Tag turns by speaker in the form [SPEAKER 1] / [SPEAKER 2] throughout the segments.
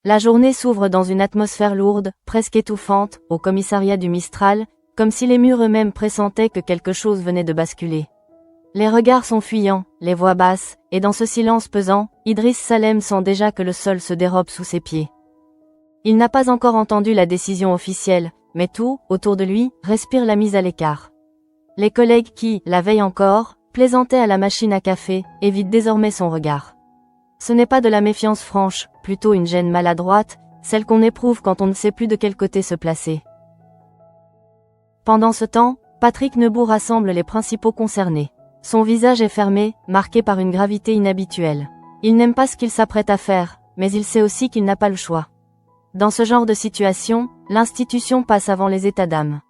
[SPEAKER 1] La journée s'ouvre dans une atmosphère lourde, presque étouffante, au commissariat du Mistral, comme si les murs eux-mêmes pressentaient que quelque chose venait de basculer. Les regards sont fuyants, les voix basses, et dans ce silence pesant, Idriss Salem sent déjà que le sol se dérobe sous ses pieds. Il n'a pas encore entendu la décision officielle, mais tout, autour de lui, respire la mise à l'écart. Les collègues qui, la veille encore, plaisantaient à la machine à café, évitent désormais son regard. Ce n'est pas de la méfiance franche, plutôt une gêne maladroite, celle qu'on éprouve quand on ne sait plus de quel côté se placer. Pendant ce temps, Patrick Nebou rassemble les principaux concernés. Son visage est fermé, marqué par une gravité inhabituelle. Il n'aime pas ce qu'il s'apprête à faire, mais il sait aussi qu'il n'a pas le choix. Dans ce genre de situation, l'institution passe avant les états d'âme.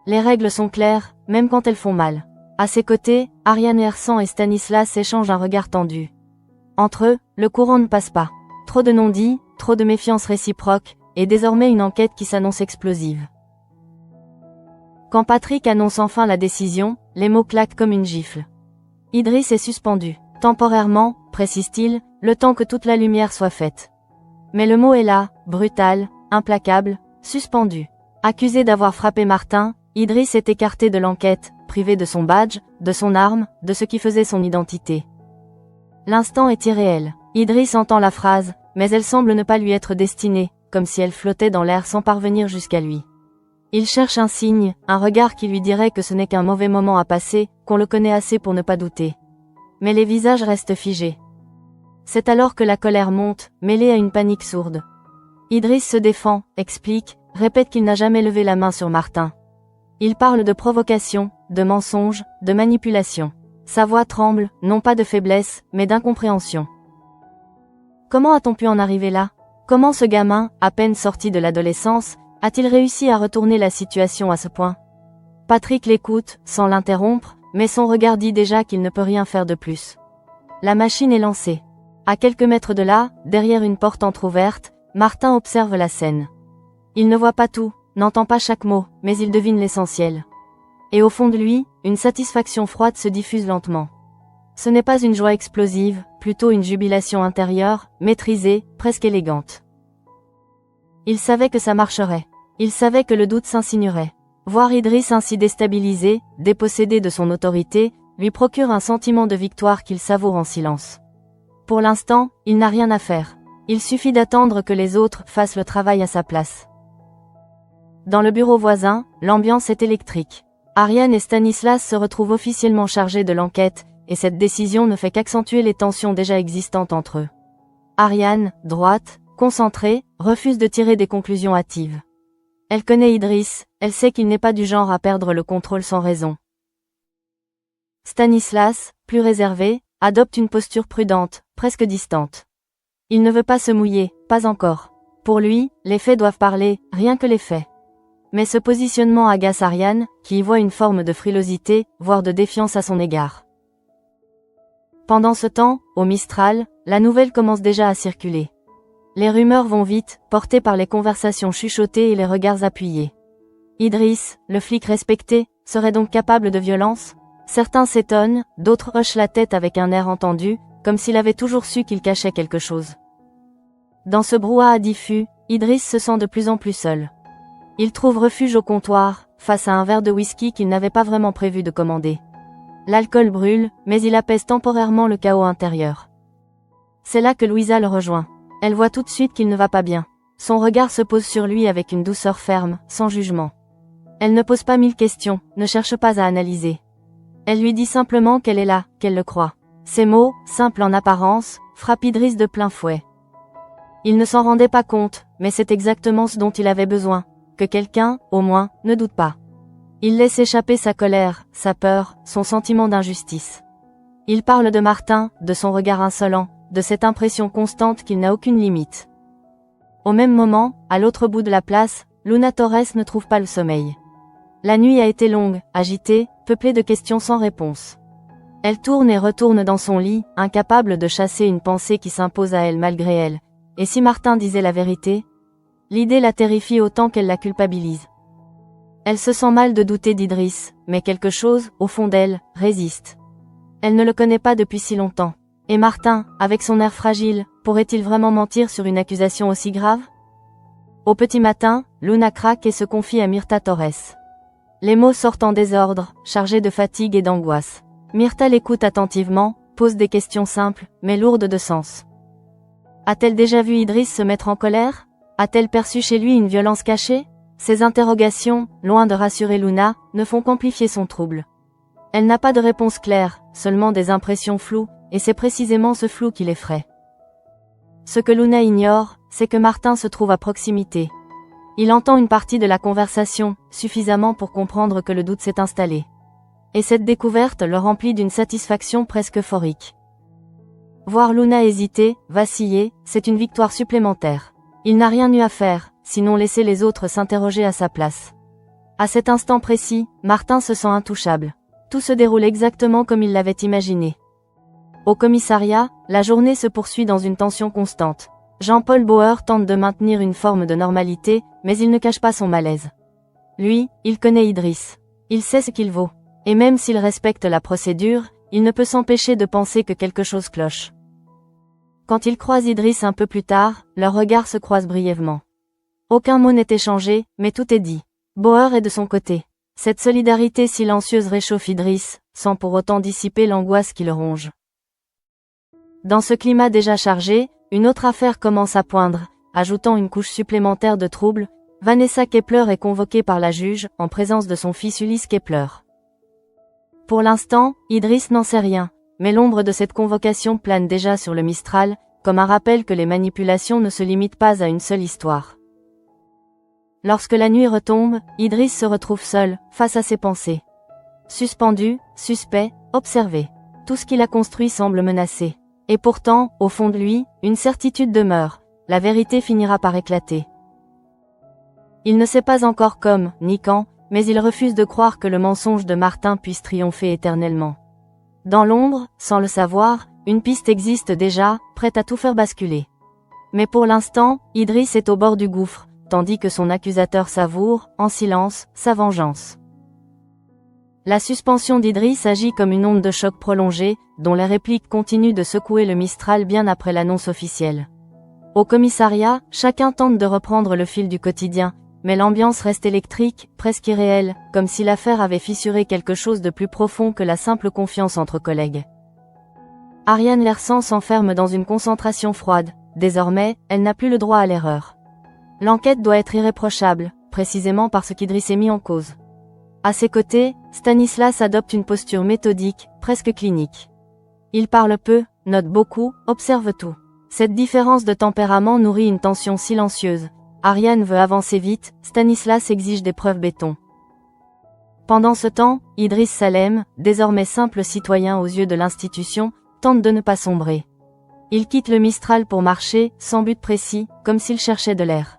[SPEAKER 1] Les règles sont claires, même quand elles font mal. À ses côtés, Ariane Hersan et Stanislas échangent un regard tendu. Entre eux, le courant ne passe pas. Trop de non-dits, trop de méfiance réciproque, et désormais une enquête qui s'annonce explosive. Quand Patrick annonce enfin la décision, les mots claquent comme une gifle. Idriss est suspendu. Temporairement, précise-t-il, le temps que toute la lumière soit faite. Mais le mot est là, brutal, implacable, suspendu. Accusé d'avoir frappé Martin, Idriss est écarté de l'enquête, privé de son badge, de son arme, de ce qui faisait son identité. L'instant est irréel. Idriss entend la phrase, mais elle semble ne pas lui être destinée, comme si elle flottait dans l'air sans parvenir jusqu'à lui. Il cherche un signe, un regard qui lui dirait que ce n'est qu'un mauvais moment à passer, qu'on le connaît assez pour ne pas douter. Mais les visages restent figés. C'est alors que la colère monte, mêlée à une panique sourde. Idriss se défend, explique, répète qu'il n'a jamais levé la main sur Martin. Il parle de provocation, de mensonge, de manipulation. Sa voix tremble, non pas de faiblesse, mais d'incompréhension. Comment a-t-on pu en arriver là? Comment ce gamin, à peine sorti de l'adolescence, a-t-il réussi à retourner la situation à ce point? Patrick l'écoute, sans l'interrompre, mais son regard dit déjà qu'il ne peut rien faire de plus. La machine est lancée. À quelques mètres de là, derrière une porte entr'ouverte, Martin observe la scène. Il ne voit pas tout, n'entend pas chaque mot, mais il devine l'essentiel. Et au fond de lui, une satisfaction froide se diffuse lentement. Ce n'est pas une joie explosive, plutôt une jubilation intérieure, maîtrisée, presque élégante. Il savait que ça marcherait. Il savait que le doute s'insinuerait. Voir Idriss ainsi déstabilisé, dépossédé de son autorité, lui procure un sentiment de victoire qu'il savoure en silence. Pour l'instant, il n'a rien à faire. Il suffit d'attendre que les autres fassent le travail à sa place. Dans le bureau voisin, l'ambiance est électrique. Ariane et Stanislas se retrouvent officiellement chargés de l'enquête, et cette décision ne fait qu'accentuer les tensions déjà existantes entre eux. Ariane, droite, concentrée, refuse de tirer des conclusions hâtives. Elle connaît Idriss, elle sait qu'il n'est pas du genre à perdre le contrôle sans raison. Stanislas, plus réservé, adopte une posture prudente, presque distante. Il ne veut pas se mouiller, pas encore. Pour lui, les faits doivent parler, rien que les faits. Mais ce positionnement agace Ariane, qui y voit une forme de frilosité, voire de défiance à son égard. Pendant ce temps, au Mistral, la nouvelle commence déjà à circuler. Les rumeurs vont vite, portées par les conversations chuchotées et les regards appuyés. Idriss, le flic respecté, serait donc capable de violence? Certains s'étonnent, d'autres hochent la tête avec un air entendu, comme s'il avait toujours su qu'il cachait quelque chose. Dans ce brouhaha diffus, Idriss se sent de plus en plus seul. Il trouve refuge au comptoir, face à un verre de whisky qu'il n'avait pas vraiment prévu de commander. L'alcool brûle, mais il apaise temporairement le chaos intérieur. C'est là que Louisa le rejoint. Elle voit tout de suite qu'il ne va pas bien. Son regard se pose sur lui avec une douceur ferme, sans jugement. Elle ne pose pas 1000 questions, ne cherche pas à analyser. Elle lui dit simplement qu'elle est là, qu'elle le croit. Ces mots, simples en apparence, frappent Idriss de plein fouet. Il ne s'en rendait pas compte, mais c'est exactement ce dont il avait besoin. Que quelqu'un, au moins, ne doute pas. Il laisse échapper sa colère, sa peur, son sentiment d'injustice. Il parle de Martin, de son regard insolent, de cette impression constante qu'il n'a aucune limite. Au même moment, à l'autre bout de la place, Luna Torres ne trouve pas le sommeil. La nuit a été longue, agitée, peuplée de questions sans réponse. Elle tourne et retourne dans son lit, incapable de chasser une pensée qui s'impose à elle malgré elle. Et si Martin disait la vérité? L'idée la terrifie autant qu'elle la culpabilise. Elle se sent mal de douter d'Idriss, mais quelque chose, au fond d'elle, résiste. Elle ne le connaît pas depuis si longtemps. Et Martin, avec son air fragile, pourrait-il vraiment mentir sur une accusation aussi grave? Au petit matin, Luna craque et se confie à Myrta Torres. Les mots sortent en désordre, chargés de fatigue et d'angoisse. Myrta l'écoute attentivement, pose des questions simples, mais lourdes de sens. A-t-elle déjà vu Idriss se mettre en colère? A-t-elle perçu chez lui une violence cachée? Ces interrogations, loin de rassurer Luna, ne font qu'amplifier son trouble. Elle n'a pas de réponse claire, seulement des impressions floues, et c'est précisément ce flou qui l'effraie. Ce que Luna ignore, c'est que Martin se trouve à proximité. Il entend une partie de la conversation, suffisamment pour comprendre que le doute s'est installé. Et cette découverte le remplit d'une satisfaction presque euphorique. Voir Luna hésiter, vaciller, c'est une victoire supplémentaire. Il n'a rien eu à faire, sinon laisser les autres s'interroger à sa place. À cet instant précis, Martin se sent intouchable. Tout se déroule exactement comme il l'avait imaginé. Au commissariat, la journée se poursuit dans une tension constante. Jean-Paul Bauer tente de maintenir une forme de normalité, mais il ne cache pas son malaise. Lui, il connaît Idriss. Il sait ce qu'il vaut. Et même s'il respecte la procédure, il ne peut s'empêcher de penser que quelque chose cloche. Quand il croise Idriss un peu plus tard, leurs regards se croisent brièvement. Aucun mot n'est échangé, mais tout est dit. Bauer est de son côté. Cette solidarité silencieuse réchauffe Idriss, sans pour autant dissiper l'angoisse qui le ronge. Dans ce climat déjà chargé, une autre affaire commence à poindre, ajoutant une couche supplémentaire de trouble. Vanessa Kepler est convoquée par la juge, en présence de son fils Ulysse Kepler. Pour l'instant, Idriss n'en sait rien, mais l'ombre de cette convocation plane déjà sur le Mistral, comme un rappel que les manipulations ne se limitent pas à une seule histoire. Lorsque la nuit retombe, Idriss se retrouve seul, face à ses pensées. Suspendu, suspect, observé. Tout ce qu'il a construit semble menacé. Et pourtant, au fond de lui, une certitude demeure, la vérité finira par éclater. Il ne sait pas encore comme, ni quand, mais il refuse de croire que le mensonge de Martin puisse triompher éternellement. Dans l'ombre, sans le savoir, une piste existe déjà, prête à tout faire basculer. Mais pour l'instant, Idriss est au bord du gouffre, tandis que son accusateur savoure, en silence, sa vengeance. La suspension d'Idriss agit comme une onde de choc prolongée, dont les répliques continuent de secouer le Mistral bien après l'annonce officielle. Au commissariat, chacun tente de reprendre le fil du quotidien, mais l'ambiance reste électrique, presque irréelle, comme si l'affaire avait fissuré quelque chose de plus profond que la simple confiance entre collègues. Ariane Lersan s'enferme dans une concentration froide. Désormais, elle n'a plus le droit à l'erreur. L'enquête doit être irréprochable, précisément parce qu'Idriss est mis en cause. À ses côtés, Stanislas adopte une posture méthodique, presque clinique. Il parle peu, note beaucoup, observe tout. Cette différence de tempérament nourrit une tension silencieuse. Ariane veut avancer vite, Stanislas exige des preuves béton. Pendant ce temps, Idriss Salem, désormais simple citoyen aux yeux de l'institution, tente de ne pas sombrer. Il quitte le Mistral pour marcher, sans but précis, comme s'il cherchait de l'air.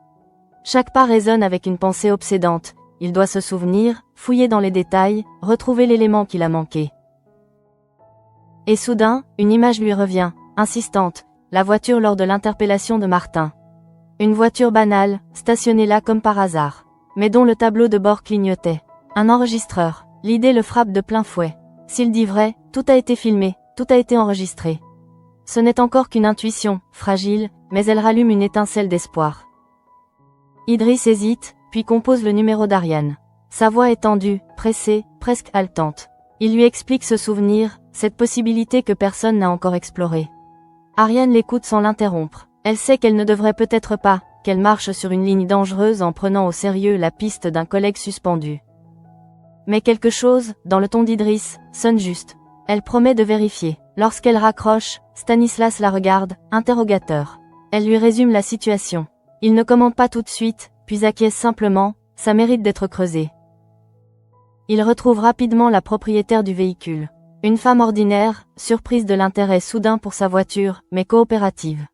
[SPEAKER 1] Chaque pas résonne avec une pensée obsédante. Il doit se souvenir, fouiller dans les détails, retrouver l'élément qu'il a manqué. Et soudain, une image lui revient, insistante, la voiture lors de l'interpellation de Martin. Une voiture banale, stationnée là comme par hasard, mais dont le tableau de bord clignotait. Un enregistreur. L'idée le frappe de plein fouet. S'il dit vrai, tout a été filmé, tout a été enregistré. Ce n'est encore qu'une intuition, fragile, mais elle rallume une étincelle d'espoir. Idriss hésite, puis compose le numéro d'Ariane. Sa voix est tendue, pressée, presque haletante. Il lui explique ce souvenir, cette possibilité que personne n'a encore explorée. Ariane l'écoute sans l'interrompre. Elle sait qu'elle ne devrait peut-être pas, qu'elle marche sur une ligne dangereuse en prenant au sérieux la piste d'un collègue suspendu. Mais quelque chose, dans le ton d'Idriss, sonne juste. Elle promet de vérifier. Lorsqu'elle raccroche, Stanislas la regarde, interrogateur. Elle lui résume la situation. Il ne commente pas tout de suite, puis acquiesce simplement, ça mérite d'être creusé. Il retrouve rapidement la propriétaire du véhicule. Une femme ordinaire, surprise de l'intérêt soudain pour sa voiture, mais coopérative.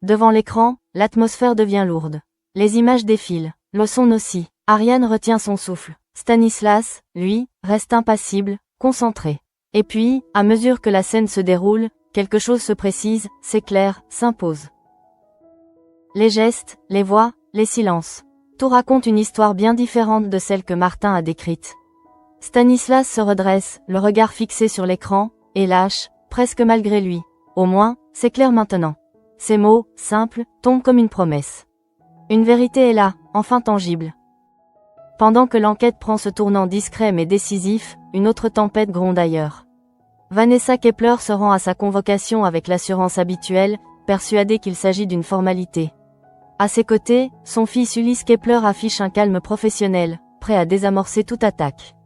[SPEAKER 1] Devant l'écran, l'atmosphère devient lourde. Les images défilent, le son aussi. Ariane retient son souffle. Stanislas, lui, reste impassible, concentré. Et puis, à mesure que la scène se déroule, quelque chose se précise, s'éclaire, s'impose. Les gestes, les voix, les silences. Tout raconte une histoire bien différente de celle que Martin a décrite. Stanislas se redresse, le regard fixé sur l'écran, et lâche, presque malgré lui. Au moins, c'est clair maintenant. Ces mots, simples, tombent comme une promesse. Une vérité est là, enfin tangible. Pendant que l'enquête prend ce tournant discret mais décisif, une autre tempête gronde ailleurs. Vanessa Kepler se rend à sa convocation avec l'assurance habituelle, persuadée qu'il s'agit d'une formalité. À ses côtés, son fils Ulysse Kepler affiche un calme professionnel, prêt à désamorcer toute attaque.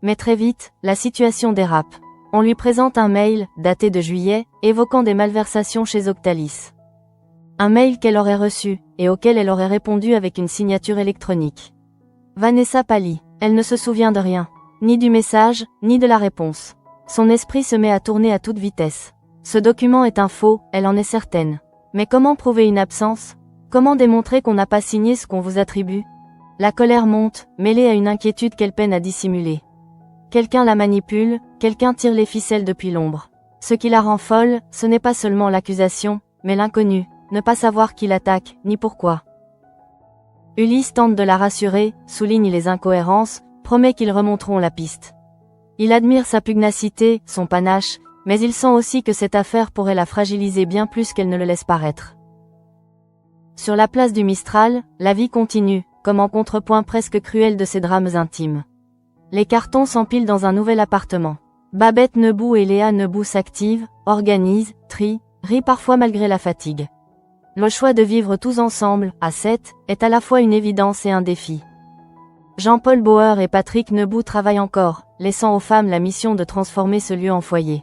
[SPEAKER 1] Mais très vite, la situation dérape. On lui présente un mail, daté de juillet, évoquant des malversations chez Octalis. Un mail qu'elle aurait reçu, et auquel elle aurait répondu avec une signature électronique. Vanessa pâlit, elle ne se souvient de rien, ni du message, ni de la réponse. Son esprit se met à tourner à toute vitesse. Ce document est un faux, elle en est certaine. Mais comment prouver une absence? Comment démontrer qu'on n'a pas signé ce qu'on vous attribue? La colère monte, mêlée à une inquiétude qu'elle peine à dissimuler. Quelqu'un la manipule, quelqu'un tire les ficelles depuis l'ombre. Ce qui la rend folle, ce n'est pas seulement l'accusation, mais l'inconnu, ne pas savoir qui l'attaque, ni pourquoi. Ulysse tente de la rassurer, souligne les incohérences, promet qu'ils remonteront la piste. Il admire sa pugnacité, son panache, mais il sent aussi que cette affaire pourrait la fragiliser bien plus qu'elle ne le laisse paraître. Sur la place du Mistral, la vie continue, comme en contrepoint presque cruel de ses drames intimes. Les cartons s'empilent dans un nouvel appartement. Babette Nebout et Léa Nebout s'activent, organisent, trient, rient parfois malgré la fatigue. Le choix de vivre tous ensemble, à 7, est à la fois une évidence et un défi. Jean-Paul Bauer et Patrick Nebout travaillent encore, laissant aux femmes la mission de transformer ce lieu en foyer.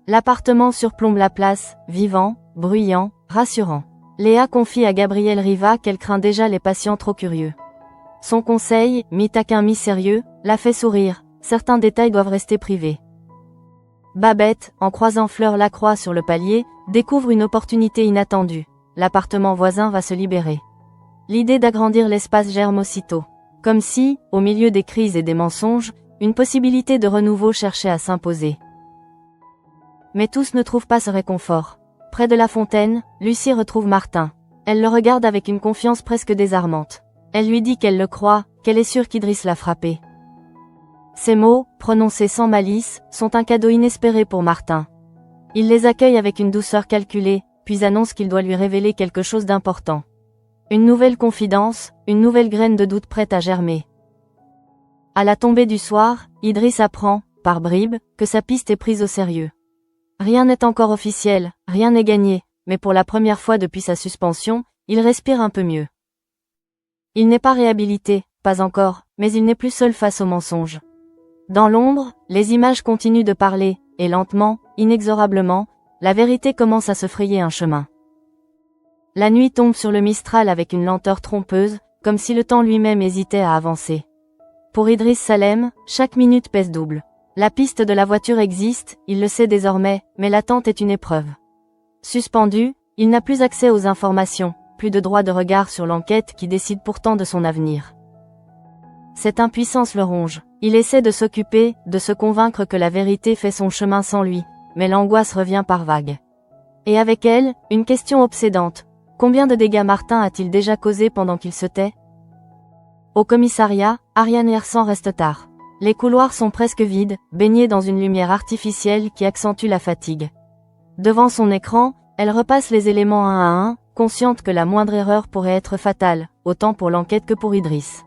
[SPEAKER 1] L'appartement surplombe la place, vivant, bruyant, rassurant. Léa confie à Gabriel Riva qu'elle craint déjà les patients trop curieux. Son conseil, mi-taquin mi-sérieux, la fait sourire, certains détails doivent rester privés. Babette, en croisant Fleur Lacroix sur le palier, découvre une opportunité inattendue. L'appartement voisin va se libérer. L'idée d'agrandir l'espace germe aussitôt. Comme si, au milieu des crises et des mensonges, une possibilité de renouveau cherchait à s'imposer. Mais tous ne trouvent pas ce réconfort. Près de la fontaine, Lucie retrouve Martin. Elle le regarde avec une confiance presque désarmante. Elle lui dit qu'elle le croit, qu'elle est sûre qu'Idriss l'a frappé. Ces mots, prononcés sans malice, sont un cadeau inespéré pour Martin. Il les accueille avec une douceur calculée, puis annonce qu'il doit lui révéler quelque chose d'important. Une nouvelle confidence, une nouvelle graine de doute prête à germer. À la tombée du soir, Idriss apprend, par bribes, que sa piste est prise au sérieux. Rien n'est encore officiel, rien n'est gagné, mais pour la première fois depuis sa suspension, il respire un peu mieux. Il n'est pas réhabilité, pas encore, mais il n'est plus seul face aux mensonges. Dans l'ombre, les images continuent de parler, et lentement, inexorablement, la vérité commence à se frayer un chemin. La nuit tombe sur le Mistral avec une lenteur trompeuse, comme si le temps lui-même hésitait à avancer. Pour Idriss Salem, chaque minute pèse double. La piste de la voiture existe, il le sait désormais, mais l'attente est une épreuve. Suspendu, il n'a plus accès aux informations, plus de droit de regard sur l'enquête qui décide pourtant de son avenir. Cette impuissance le ronge. Il essaie de s'occuper, de se convaincre que la vérité fait son chemin sans lui, mais l'angoisse revient par vagues. Et avec elle, une question obsédante. Combien de dégâts Martin a-t-il déjà causé pendant qu'il se tait? Au commissariat, Ariane Hersan reste tard. Les couloirs sont presque vides, baignés dans une lumière artificielle qui accentue la fatigue. Devant son écran, elle repasse les éléments un à un, consciente que la moindre erreur pourrait être fatale, autant pour l'enquête que pour Idriss.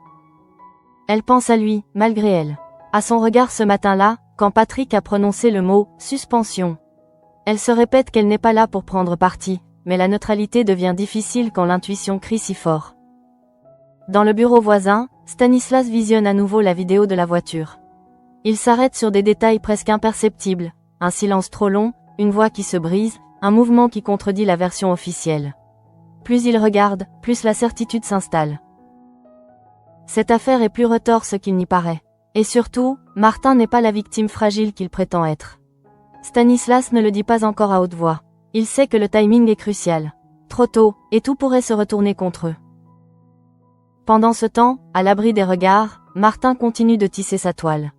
[SPEAKER 1] Elle pense à lui, malgré elle. À son regard ce matin-là, quand Patrick a prononcé le mot « suspension ». Elle se répète qu'elle n'est pas là pour prendre parti, mais la neutralité devient difficile quand l'intuition crie si fort. Dans le bureau voisin, Stanislas visionne à nouveau la vidéo de la voiture. Il s'arrête sur des détails presque imperceptibles, un silence trop long, une voix qui se brise, un mouvement qui contredit la version officielle. Plus il regarde, plus la certitude s'installe. Cette affaire est plus retorse qu'il n'y paraît. Et surtout, Martin n'est pas la victime fragile qu'il prétend être. Stanislas ne le dit pas encore à haute voix. Il sait que le timing est crucial. Trop tôt, et tout pourrait se retourner contre eux. Pendant ce temps, à l'abri des regards, Martin continue de tisser sa toile.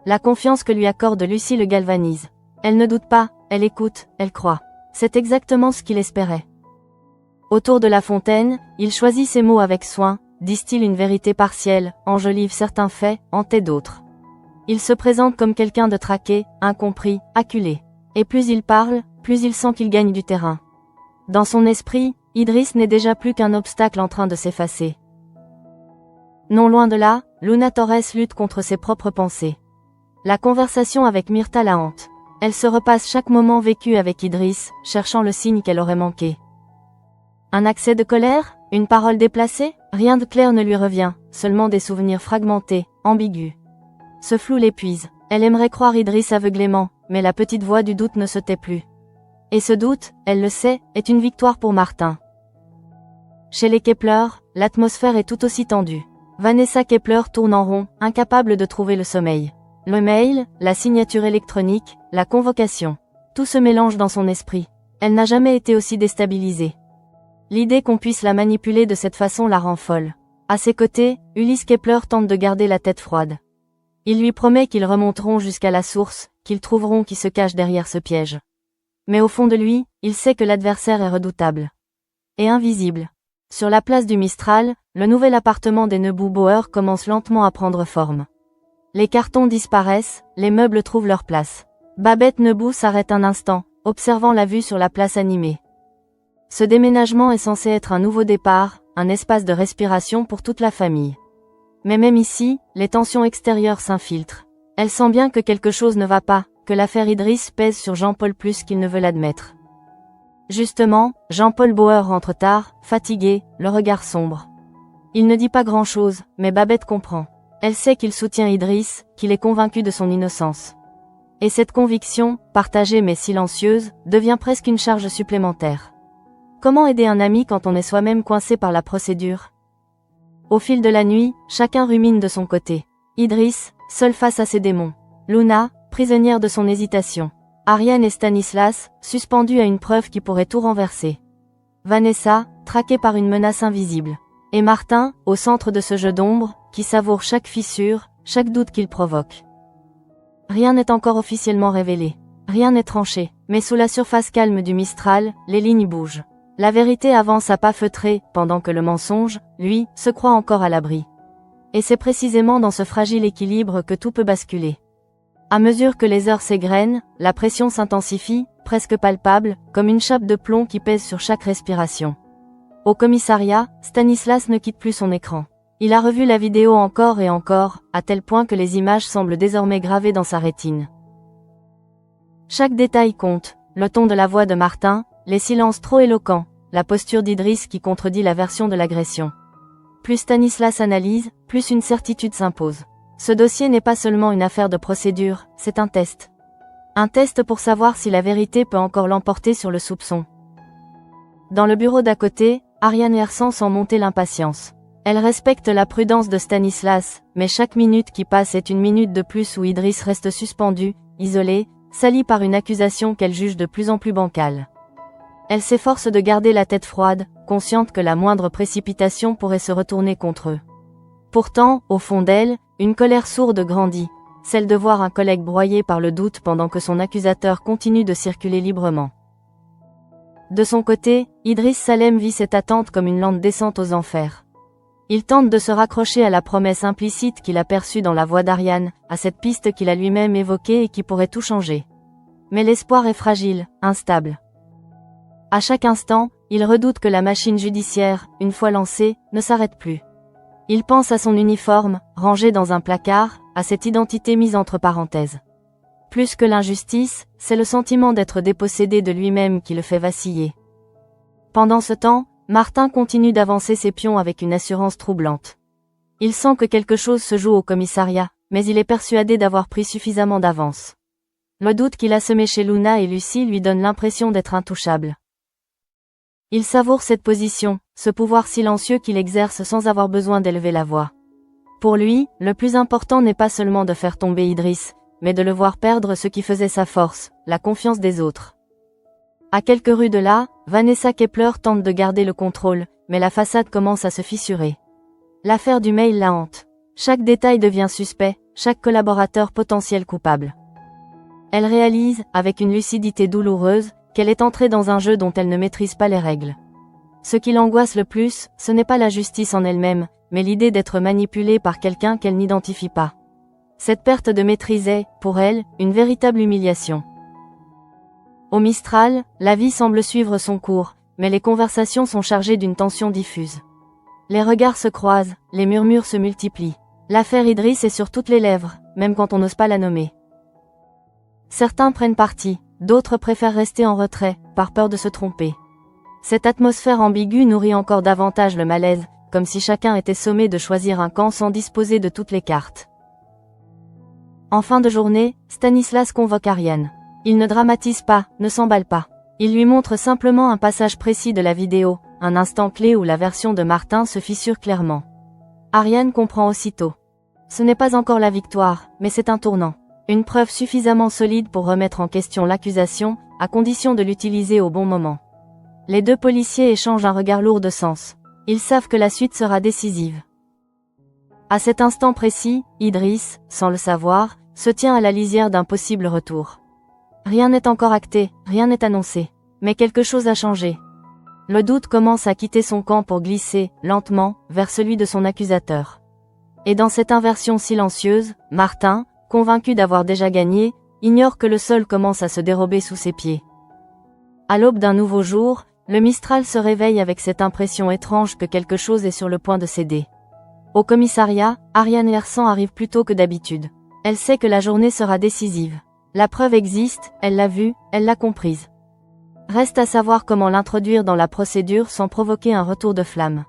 [SPEAKER 1] La confiance que lui accorde Lucie le galvanise. Elle ne doute pas, elle écoute, elle croit. C'est exactement ce qu'il espérait. Autour de la fontaine, il choisit ses mots avec soin, distille une vérité partielle, enjolive certains faits, en tait d'autres. Il se présente comme quelqu'un de traqué, incompris, acculé. Et plus il parle, plus il sent qu'il gagne du terrain. Dans son esprit, Idriss n'est déjà plus qu'un obstacle en train de s'effacer. Non loin de là, Luna Torres lutte contre ses propres pensées. La conversation avec Myrtha la hante. Elle se repasse chaque moment vécu avec Idriss, cherchant le signe qu'elle aurait manqué. Un accès de colère? Une parole déplacée? Rien de clair ne lui revient, seulement des souvenirs fragmentés, ambigus. Ce flou l'épuise. Elle aimerait croire Idriss aveuglément, mais la petite voix du doute ne se tait plus. Et ce doute, elle le sait, est une victoire pour Martin. Chez les Kepler, l'atmosphère est tout aussi tendue. Vanessa Kepler tourne en rond, incapable de trouver le sommeil. Le mail, la signature électronique, la convocation. Tout se mélange dans son esprit. Elle n'a jamais été aussi déstabilisée. L'idée qu'on puisse la manipuler de cette façon la rend folle. À ses côtés, Ulysse Kepler tente de garder la tête froide. Il lui promet qu'ils remonteront jusqu'à la source, qu'ils trouveront qui se cache derrière ce piège. Mais au fond de lui, il sait que l'adversaire est redoutable. Et invisible. Sur la place du Mistral, le nouvel appartement des Neubauer commence lentement à prendre forme. Les cartons disparaissent, les meubles trouvent leur place. Babette Neubou s'arrête un instant, observant la vue sur la place animée. Ce déménagement est censé être un nouveau départ, un espace de respiration pour toute la famille. Mais même ici, les tensions extérieures s'infiltrent. Elle sent bien que quelque chose ne va pas, que l'affaire Idriss pèse sur Jean-Paul plus qu'il ne veut l'admettre. Justement, Jean-Paul Bauer rentre tard, fatigué, le regard sombre. Il ne dit pas grand-chose, mais Babette comprend. Elle sait qu'il soutient Idriss, qu'il est convaincu de son innocence. Et cette conviction, partagée mais silencieuse, devient presque une charge supplémentaire. Comment aider un ami quand on est soi-même coincé par la procédure? Au fil de la nuit, chacun rumine de son côté. Idriss, seul face à ses démons. Luna, prisonnière de son hésitation. Ariane et Stanislas, suspendus à une preuve qui pourrait tout renverser. Vanessa, traquée par une menace invisible. Et Martin, au centre de ce jeu d'ombre, qui savoure chaque fissure, chaque doute qu'il provoque. Rien n'est encore officiellement révélé. Rien n'est tranché, mais sous la surface calme du Mistral, les lignes bougent. La vérité avance à pas feutrés, pendant que le mensonge, lui, se croit encore à l'abri. Et c'est précisément dans ce fragile équilibre que tout peut basculer. À mesure que les heures s'égrènent, la pression s'intensifie, presque palpable, comme une chape de plomb qui pèse sur chaque respiration. Au commissariat, Stanislas ne quitte plus son écran. Il a revu la vidéo encore et encore, à tel point que les images semblent désormais gravées dans sa rétine. Chaque détail compte, le ton de la voix de Martin, les silences trop éloquents, la posture d'Idriss qui contredit la version de l'agression. Plus Stanislas analyse, plus une certitude s'impose. Ce dossier n'est pas seulement une affaire de procédure, c'est un test. Un test pour savoir si la vérité peut encore l'emporter sur le soupçon. Dans le bureau d'à côté, Ariane Hersan sent monter l'impatience. Elle respecte la prudence de Stanislas, mais chaque minute qui passe est une minute de plus où Idriss reste suspendu, isolé, sali par une accusation qu'elle juge de plus en plus bancale. Elle s'efforce de garder la tête froide, consciente que la moindre précipitation pourrait se retourner contre eux. Pourtant, au fond d'elle, une colère sourde grandit, celle de voir un collègue broyé par le doute pendant que son accusateur continue de circuler librement. De son côté, Idriss Salem vit cette attente comme une lente descente aux enfers. Il tente de se raccrocher à la promesse implicite qu'il a perçue dans la voix d'Ariane, à cette piste qu'il a lui-même évoquée et qui pourrait tout changer. Mais l'espoir est fragile, instable. À chaque instant, il redoute que la machine judiciaire, une fois lancée, ne s'arrête plus. Il pense à son uniforme, rangé dans un placard, à cette identité mise entre parenthèses. Plus que l'injustice, c'est le sentiment d'être dépossédé de lui-même qui le fait vaciller. Pendant ce temps, Martin continue d'avancer ses pions avec une assurance troublante. Il sent que quelque chose se joue au commissariat, mais il est persuadé d'avoir pris suffisamment d'avance. Le doute qu'il a semé chez Luna et Lucie lui donne l'impression d'être intouchable. Il savoure cette position, ce pouvoir silencieux qu'il exerce sans avoir besoin d'élever la voix. Pour lui, le plus important n'est pas seulement de faire tomber Idriss, mais de le voir perdre ce qui faisait sa force, la confiance des autres. À quelques rues de là, Vanessa Kepler tente de garder le contrôle, mais la façade commence à se fissurer. L'affaire du mail la hante. Chaque détail devient suspect, chaque collaborateur potentiel coupable. Elle réalise, avec une lucidité douloureuse, qu'elle est entrée dans un jeu dont elle ne maîtrise pas les règles. Ce qui l'angoisse le plus, ce n'est pas la justice en elle-même, mais l'idée d'être manipulée par quelqu'un qu'elle n'identifie pas. Cette perte de maîtrise est, pour elle, une véritable humiliation. Au Mistral, la vie semble suivre son cours, mais les conversations sont chargées d'une tension diffuse. Les regards se croisent, les murmures se multiplient. L'affaire Idriss est sur toutes les lèvres, même quand on n'ose pas la nommer. Certains prennent parti, d'autres préfèrent rester en retrait, par peur de se tromper. Cette atmosphère ambiguë nourrit encore davantage le malaise, comme si chacun était sommé de choisir un camp sans disposer de toutes les cartes. En fin de journée, Stanislas convoque Ariane. Il ne dramatise pas, ne s'emballe pas. Il lui montre simplement un passage précis de la vidéo, un instant clé où la version de Martin se fissure clairement. Ariane comprend aussitôt. Ce n'est pas encore la victoire, mais c'est un tournant. Une preuve suffisamment solide pour remettre en question l'accusation, à condition de l'utiliser au bon moment. Les deux policiers échangent un regard lourd de sens. Ils savent que la suite sera décisive. À cet instant précis, Idriss, sans le savoir, se tient à la lisière d'un possible retour. Rien n'est encore acté, rien n'est annoncé. Mais quelque chose a changé. Le doute commence à quitter son camp pour glisser, lentement, vers celui de son accusateur. Et dans cette inversion silencieuse, Martin, convaincu d'avoir déjà gagné, ignore que le sol commence à se dérober sous ses pieds. À l'aube d'un nouveau jour, le Mistral se réveille avec cette impression étrange que quelque chose est sur le point de céder. Au commissariat, Ariane Lersan arrive plus tôt que d'habitude. Elle sait que la journée sera décisive. La preuve existe, elle l'a vue, elle l'a comprise. Reste à savoir comment l'introduire dans la procédure sans provoquer un retour de flamme.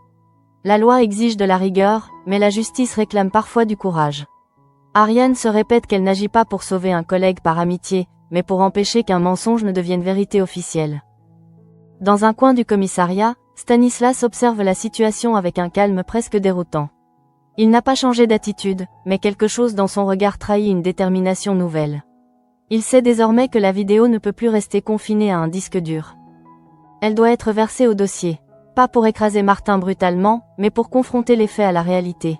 [SPEAKER 1] La loi exige de la rigueur, mais la justice réclame parfois du courage. Ariane se répète qu'elle n'agit pas pour sauver un collègue par amitié, mais pour empêcher qu'un mensonge ne devienne vérité officielle. Dans un coin du commissariat, Stanislas observe la situation avec un calme presque déroutant. Il n'a pas changé d'attitude, mais quelque chose dans son regard trahit une détermination nouvelle. Il sait désormais que la vidéo ne peut plus rester confinée à un disque dur. Elle doit être versée au dossier. Pas pour écraser Martin brutalement, mais pour confronter les faits à la réalité.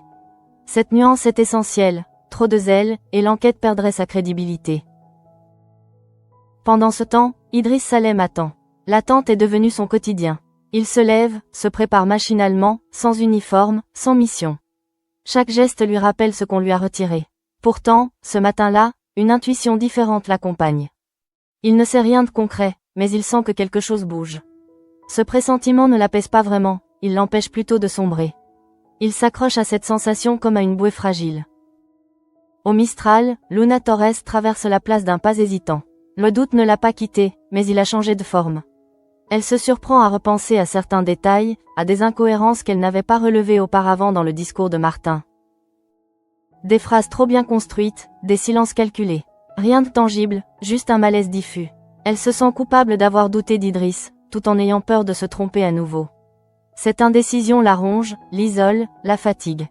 [SPEAKER 1] Cette nuance est essentielle, trop de zèle, et l'enquête perdrait sa crédibilité. Pendant ce temps, Idriss Salem attend. L'attente est devenue son quotidien. Il se lève, se prépare machinalement, sans uniforme, sans mission. Chaque geste lui rappelle ce qu'on lui a retiré. Pourtant, ce matin-là, une intuition différente l'accompagne. Il ne sait rien de concret, mais il sent que quelque chose bouge. Ce pressentiment ne l'apaise pas vraiment, il l'empêche plutôt de sombrer. Il s'accroche à cette sensation comme à une bouée fragile. Au Mistral, Luna Torres traverse la place d'un pas hésitant. Le doute ne l'a pas quitté, mais il a changé de forme. Elle se surprend à repenser à certains détails, à des incohérences qu'elle n'avait pas relevées auparavant dans le discours de Martin. Des phrases trop bien construites, des silences calculés. Rien de tangible, juste un malaise diffus. Elle se sent coupable d'avoir douté d'Idriss, tout en ayant peur de se tromper à nouveau. Cette indécision la ronge, l'isole, la fatigue.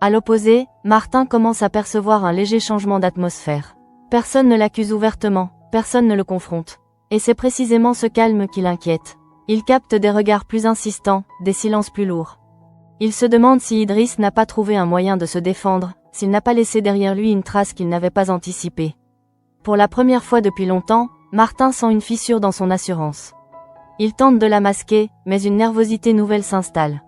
[SPEAKER 1] À l'opposé, Martin commence à percevoir un léger changement d'atmosphère. Personne ne l'accuse ouvertement, personne ne le confronte. Et c'est précisément ce calme qui l'inquiète. Il capte des regards plus insistants, des silences plus lourds. Il se demande si Idriss n'a pas trouvé un moyen de se défendre, s'il n'a pas laissé derrière lui une trace qu'il n'avait pas anticipée. Pour la première fois depuis longtemps, Martin sent une fissure dans son assurance. Il tente de la masquer, mais une nervosité nouvelle s'installe.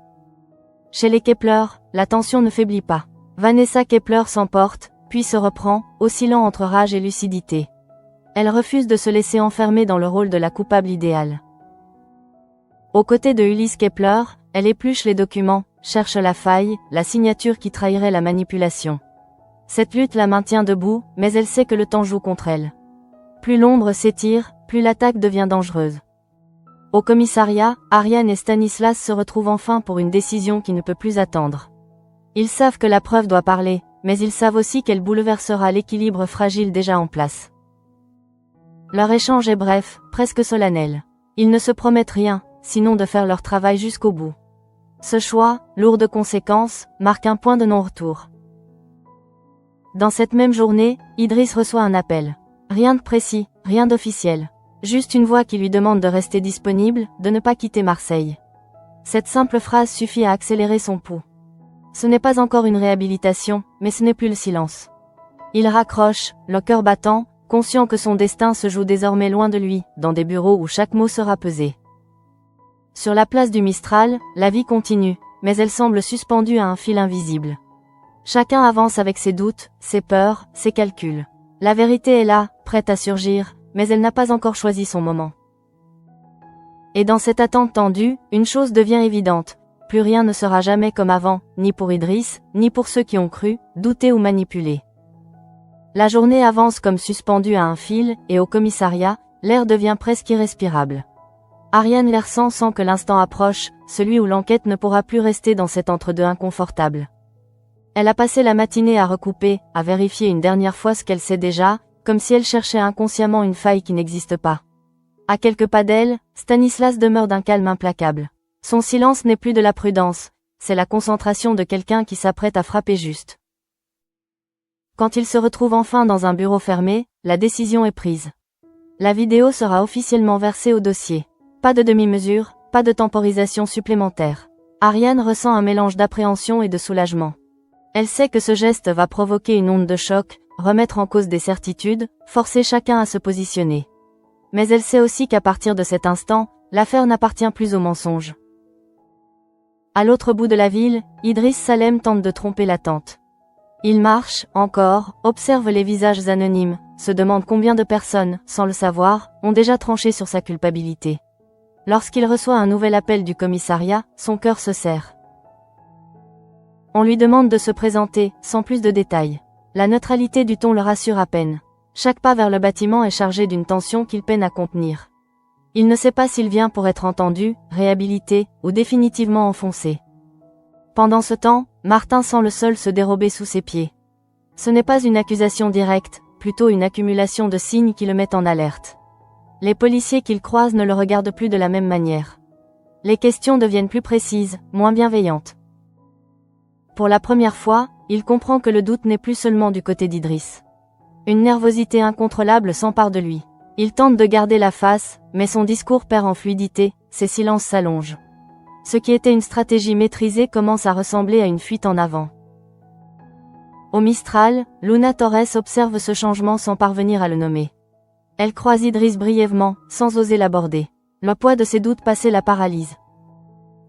[SPEAKER 1] Chez les Kepler, la tension ne faiblit pas. Vanessa Kepler s'emporte, puis se reprend, oscillant entre rage et lucidité. Elle refuse de se laisser enfermer dans le rôle de la coupable idéale. Aux côtés de Ulysse Kepler, elle épluche les documents, cherche la faille, la signature qui trahirait la manipulation. Cette lutte la maintient debout, mais elle sait que le temps joue contre elle. Plus l'ombre s'étire, plus l'attaque devient dangereuse. Au commissariat, Ariane et Stanislas se retrouvent enfin pour une décision qui ne peut plus attendre. Ils savent que la preuve doit parler, mais ils savent aussi qu'elle bouleversera l'équilibre fragile déjà en place. Leur échange est bref, presque solennel. Ils ne se promettent rien, sinon de faire leur travail jusqu'au bout. Ce choix, lourd de conséquences, marque un point de non-retour. Dans cette même journée, Idriss reçoit un appel. Rien de précis, rien d'officiel. Juste une voix qui lui demande de rester disponible, de ne pas quitter Marseille. Cette simple phrase suffit à accélérer son pouls. Ce n'est pas encore une réhabilitation, mais ce n'est plus le silence. Il raccroche, le cœur battant, conscient que son destin se joue désormais loin de lui, dans des bureaux où chaque mot sera pesé. Sur la place du Mistral, la vie continue, mais elle semble suspendue à un fil invisible. Chacun avance avec ses doutes, ses peurs, ses calculs. La vérité est là, prête à surgir, mais elle n'a pas encore choisi son moment. Et dans cette attente tendue, une chose devient évidente. Plus rien ne sera jamais comme avant, ni pour Idriss, ni pour ceux qui ont cru, douté ou manipulé. La journée avance comme suspendue à un fil, et au commissariat, l'air devient presque irrespirable. Ariane Lersan sent que l'instant approche, celui où l'enquête ne pourra plus rester dans cet entre-deux inconfortable. Elle a passé la matinée à recouper, à vérifier une dernière fois ce qu'elle sait déjà, comme si elle cherchait inconsciemment une faille qui n'existe pas. À quelques pas d'elle, Stanislas demeure d'un calme implacable. Son silence n'est plus de la prudence, c'est la concentration de quelqu'un qui s'apprête à frapper juste. Quand il se retrouve enfin dans un bureau fermé, la décision est prise. La vidéo sera officiellement versée au dossier. Pas de demi-mesure, pas de temporisation supplémentaire. Ariane ressent un mélange d'appréhension et de soulagement. Elle sait que ce geste va provoquer une onde de choc, remettre en cause des certitudes, forcer chacun à se positionner. Mais elle sait aussi qu'à partir de cet instant, l'affaire n'appartient plus au mensonge. À l'autre bout de la ville, Idriss Salem tente de tromper l'attente. Il marche, encore, observe les visages anonymes, se demande combien de personnes, sans le savoir, ont déjà tranché sur sa culpabilité. Lorsqu'il reçoit un nouvel appel du commissariat, son cœur se serre. On lui demande de se présenter, sans plus de détails. La neutralité du ton le rassure à peine. Chaque pas vers le bâtiment est chargé d'une tension qu'il peine à contenir. Il ne sait pas s'il vient pour être entendu, réhabilité, ou définitivement enfoncé. Pendant ce temps, Martin sent le sol se dérober sous ses pieds. Ce n'est pas une accusation directe, plutôt une accumulation de signes qui le mettent en alerte. Les policiers qu'il croise ne le regardent plus de la même manière. Les questions deviennent plus précises, moins bienveillantes. Pour la première fois, il comprend que le doute n'est plus seulement du côté d'Idriss. Une nervosité incontrôlable s'empare de lui. Il tente de garder la face, mais son discours perd en fluidité, ses silences s'allongent. Ce qui était une stratégie maîtrisée commence à ressembler à une fuite en avant. Au Mistral, Luna Torres observe ce changement sans parvenir à le nommer. Elle croise Idriss brièvement, sans oser l'aborder. Le poids de ses doutes passés la paralyse.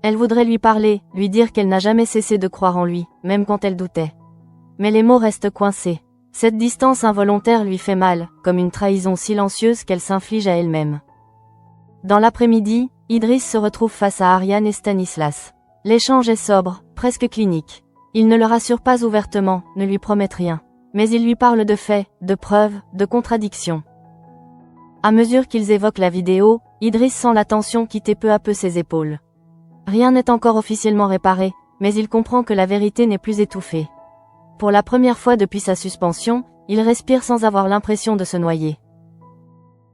[SPEAKER 1] Elle voudrait lui parler, lui dire qu'elle n'a jamais cessé de croire en lui, même quand elle doutait. Mais les mots restent coincés. Cette distance involontaire lui fait mal, comme une trahison silencieuse qu'elle s'inflige à elle-même. Dans l'après-midi, Idriss se retrouve face à Ariane et Stanislas. L'échange est sobre, presque clinique. Il ne le rassure pas ouvertement, ne lui promettent rien. Mais il lui parle de faits, de preuves, de contradictions. À mesure qu'ils évoquent la vidéo, Idriss sent la tension quitter peu à peu ses épaules. Rien n'est encore officiellement réparé, mais il comprend que la vérité n'est plus étouffée. Pour la première fois depuis sa suspension, il respire sans avoir l'impression de se noyer.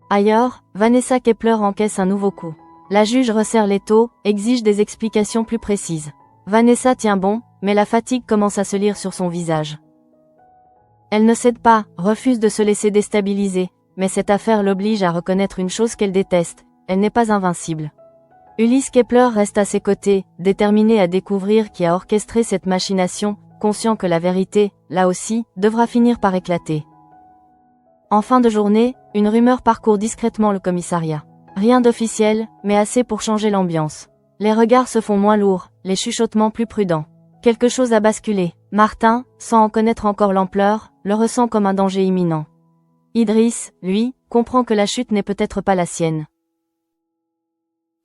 [SPEAKER 1] Ailleurs, Vanessa Kepler encaisse un nouveau coup. La juge resserre l'étau, exige des explications plus précises. Vanessa tient bon, mais la fatigue commence à se lire sur son visage. Elle ne cède pas, refuse de se laisser déstabiliser, mais cette affaire l'oblige à reconnaître une chose qu'elle déteste, elle n'est pas invincible. Ulysse Kepler reste à ses côtés, déterminé à découvrir qui a orchestré cette machination, conscient que la vérité, là aussi, devra finir par éclater. En fin de journée, une rumeur parcourt discrètement le commissariat. Rien d'officiel, mais assez pour changer l'ambiance. Les regards se font moins lourds, les chuchotements plus prudents. Quelque chose a basculé. Martin, sans en connaître encore l'ampleur, le ressent comme un danger imminent. Idriss, lui, comprend que la chute n'est peut-être pas la sienne.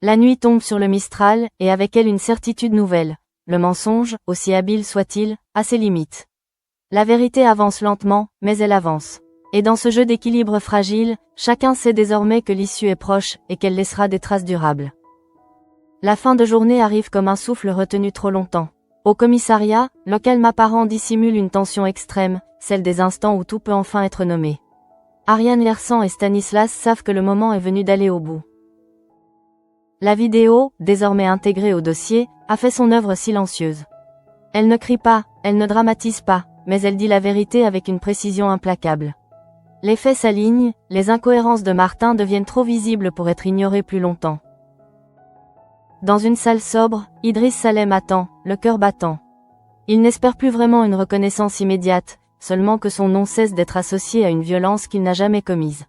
[SPEAKER 1] La nuit tombe sur le Mistral, et avec elle une certitude nouvelle. Le mensonge, aussi habile soit-il, a ses limites. La vérité avance lentement, mais elle avance. Et dans ce jeu d'équilibre fragile, chacun sait désormais que l'issue est proche, et qu'elle laissera des traces durables. La fin de journée arrive comme un souffle retenu trop longtemps. Au commissariat, le calme apparent dissimule une tension extrême, celle des instants où tout peut enfin être nommé. Ariane Lersan et Stanislas savent que le moment est venu d'aller au bout. La vidéo, désormais intégrée au dossier, a fait son œuvre silencieuse. Elle ne crie pas, elle ne dramatise pas, mais elle dit la vérité avec une précision implacable. Les faits s'alignent, les incohérences de Martin deviennent trop visibles pour être ignorées plus longtemps. Dans une salle sobre, Idriss Salem attend, le cœur battant. Il n'espère plus vraiment une reconnaissance immédiate, seulement que son nom cesse d'être associé à une violence qu'il n'a jamais commise.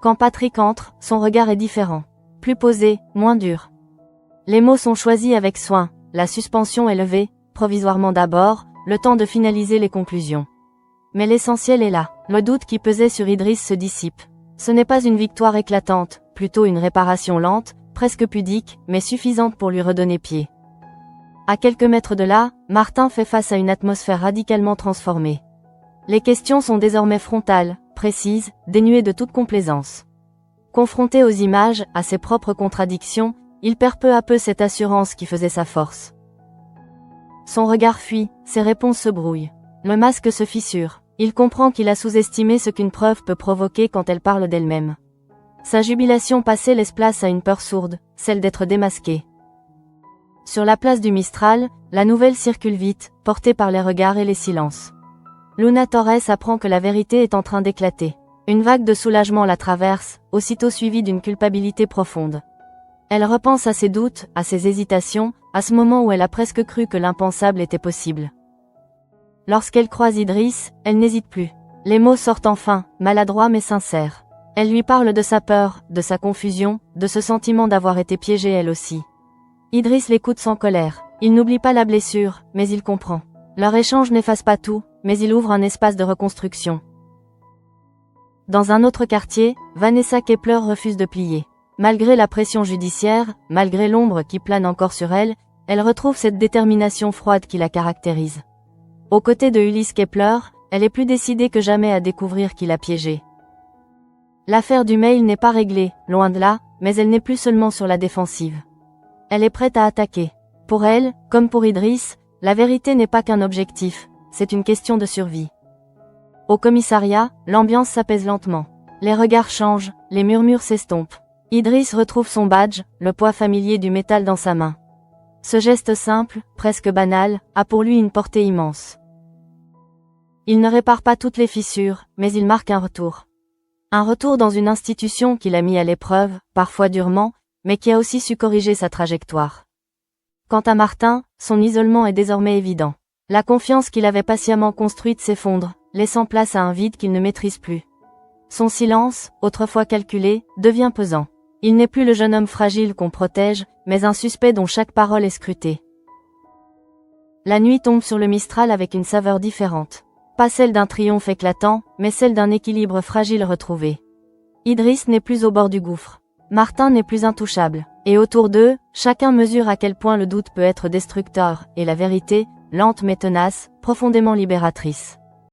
[SPEAKER 1] Quand Patrick entre, son regard est différent. Plus posé, moins dur. Les mots sont choisis avec soin, la suspension est levée, provisoirement d'abord, le temps de finaliser les conclusions. Mais l'essentiel est là, le doute qui pesait sur Idriss se dissipe. Ce n'est pas une victoire éclatante, plutôt une réparation lente, presque pudique, mais suffisante pour lui redonner pied. À quelques mètres de là, Martin fait face à une atmosphère radicalement transformée. Les questions sont désormais frontales, précises, dénuées de toute complaisance. Confronté aux images, à ses propres contradictions, il perd peu à peu cette assurance qui faisait sa force. Son regard fuit, ses réponses se brouillent. Le masque se fissure. Il comprend qu'il a sous-estimé ce qu'une preuve peut provoquer quand elle parle d'elle-même. Sa jubilation passée laisse place à une peur sourde, celle d'être démasqué. Sur la place du Mistral, la nouvelle circule vite, portée par les regards et les silences. Luna Torres apprend que la vérité est en train d'éclater. Une vague de soulagement la traverse, aussitôt suivie d'une culpabilité profonde. Elle repense à ses doutes, à ses hésitations, à ce moment où elle a presque cru que l'impensable était possible. Lorsqu'elle croise Idriss, elle n'hésite plus. Les mots sortent enfin, maladroits mais sincères. Elle lui parle de sa peur, de sa confusion, de ce sentiment d'avoir été piégée elle aussi. Idriss l'écoute sans colère. Il n'oublie pas la blessure, mais il comprend. Leur échange n'efface pas tout, mais il ouvre un espace de reconstruction. Dans un autre quartier, Vanessa Kepler refuse de plier. Malgré la pression judiciaire, malgré l'ombre qui plane encore sur elle, elle retrouve cette détermination froide qui la caractérise. Aux côtés de Ulysse Kepler, elle est plus décidée que jamais à découvrir qui l'a piégée. L'affaire du mail n'est pas réglée, loin de là, mais elle n'est plus seulement sur la défensive. Elle est prête à attaquer. Pour elle, comme pour Idriss, la vérité n'est pas qu'un objectif, c'est une question de survie. Au commissariat, l'ambiance s'apaise lentement. Les regards changent, les murmures s'estompent. Idriss retrouve son badge, le poids familier du métal dans sa main. Ce geste simple, presque banal, a pour lui une portée immense. Il ne répare pas toutes les fissures, mais il marque un retour. Un retour dans une institution qui l'a mis à l'épreuve, parfois durement, mais qui a aussi su corriger sa trajectoire. Quant à Martin, son isolement est désormais évident. La confiance qu'il avait patiemment construite s'effondre, laissant place à un vide qu'il ne maîtrise plus. Son silence, autrefois calculé, devient pesant. Il n'est plus le jeune homme fragile qu'on protège, mais un suspect dont chaque parole est scrutée. La nuit tombe sur le Mistral avec une saveur différente. Pas celle d'un triomphe éclatant, mais celle d'un équilibre fragile retrouvé. Idriss n'est plus au bord du gouffre. Martin n'est plus intouchable. Et autour d'eux, chacun mesure à quel point le doute peut être destructeur, et la vérité, lente mais tenace, profondément libératrice.